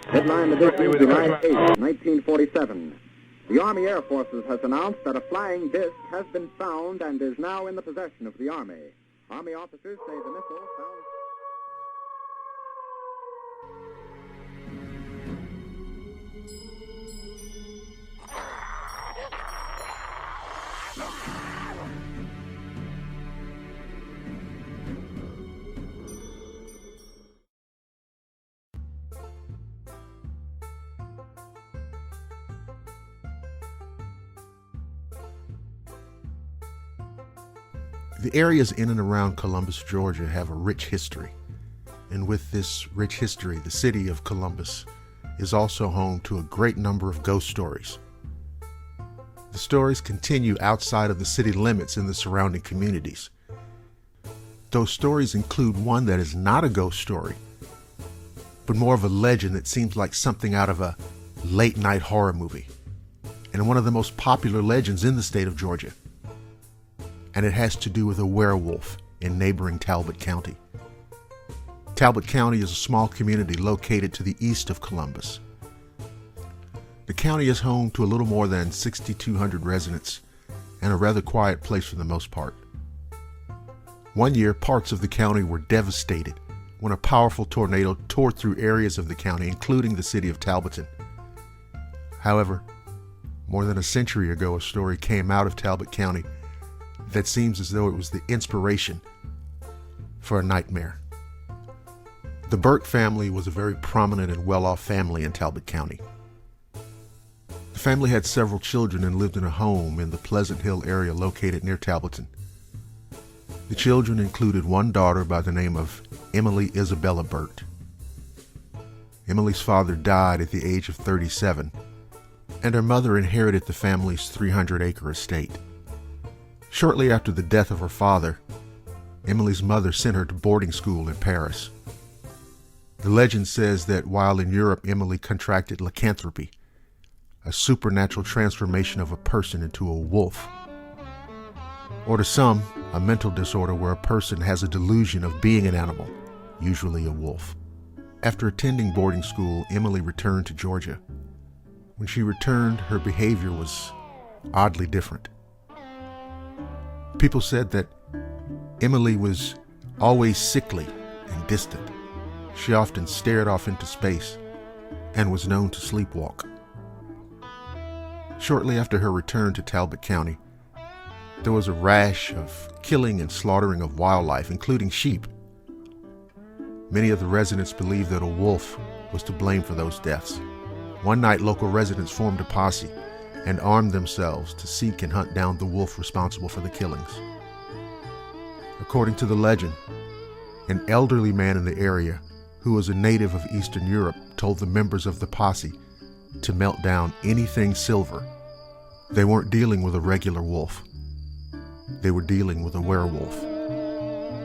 Headline edition, July 8, 1947. The Army Air Forces has announced that a flying disc has been found and is now in the possession of the Army. Army officers say the missile found... The areas in and around Columbus, Georgia have a rich history. And with this rich history, the city of Columbus is also home to a great number of ghost stories. The stories continue outside of the city limits in the surrounding communities. Those stories include one that is not a ghost story, but more of a legend that seems like something out of a late-night horror movie, and one of the most popular legends in the state of Georgia. And it has to do with a werewolf in neighboring Talbot County. Talbot County is a small community located to the east of Columbus. The county is home to a little more than 6,200 residents and a rather quiet place for the most part. One year, parts of the county were devastated when a powerful tornado tore through areas of the county, including the city of Talbotton. However, more than a century ago, a story came out of Talbot County that seems as though it was the inspiration for a nightmare. The Burke family was a very prominent and well-off family in Talbot County. The family had several children and lived in a home in the Pleasant Hill area located near Talbotton. The children included one daughter by the name of Emily Isabella Burt. Emily's father died at the age of 37, and her mother inherited the family's 300-acre estate. Shortly after the death of her father, Emily's mother sent her to boarding school in Paris. The legend says that while in Europe, Emily contracted lycanthropy, a supernatural transformation of a person into a wolf. Or to some, a mental disorder where a person has a delusion of being an animal, usually a wolf. After attending boarding school, Emily returned to Georgia. When she returned, her behavior was oddly different. People said that Emily was always sickly and distant. She often stared off into space and was known to sleepwalk. Shortly after her return to Talbot County, there was a rash of killing and slaughtering of wildlife, including sheep. Many of the residents believed that a wolf was to blame for those deaths. One night, local residents formed a posse and armed themselves to seek and hunt down the wolf responsible for the killings. According to the legend, an elderly man in the area who was a native of Eastern Europe told the members of the posse to melt down anything silver. They weren't dealing with a regular wolf. They were dealing with a werewolf.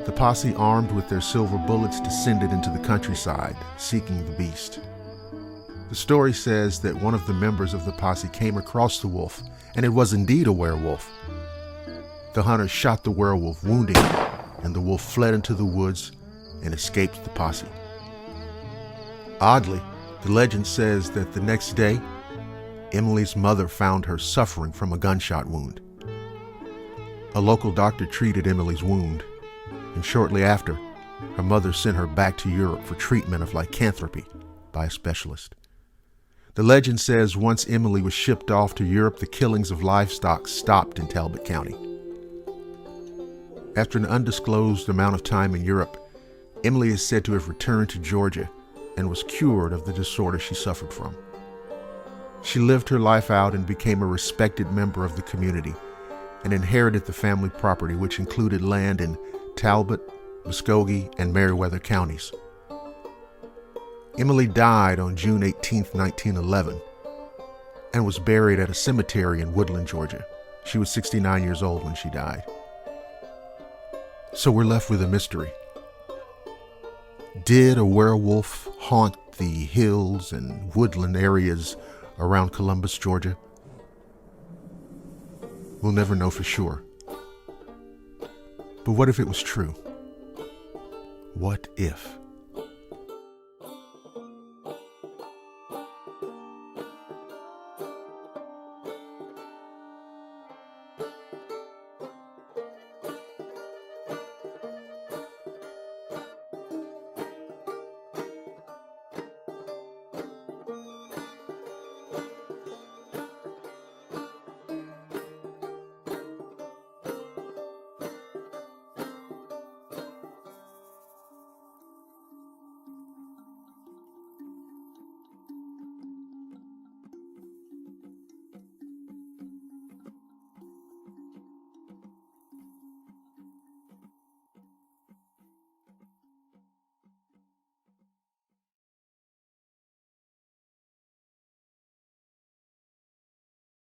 The posse, armed with their silver bullets, descended into the countryside, seeking the beast. The story says that one of the members of the posse came across the wolf, and it was indeed a werewolf. The hunter shot the werewolf, wounding him, and the wolf fled into the woods and escaped the posse. Oddly, the legend says that the next day, Emily's mother found her suffering from a gunshot wound. A local doctor treated Emily's wound, and shortly after, her mother sent her back to Europe for treatment of lycanthropy by a specialist. The legend says once Emily was shipped off to Europe, the killings of livestock stopped in Talbot County. After an undisclosed amount of time in Europe, Emily is said to have returned to Georgia and was cured of the disorder she suffered from. She lived her life out and became a respected member of the community and inherited the family property, which included land in Talbot, Muskogee, and Meriwether counties. Emily died on June 18, 1911, and was buried at a cemetery in Woodland, Georgia. She was 69 years old when she died. So we're left with a mystery. Did a werewolf haunt the hills and woodland areas around Columbus, Georgia? We'll never know for sure. But what if it was true? What if?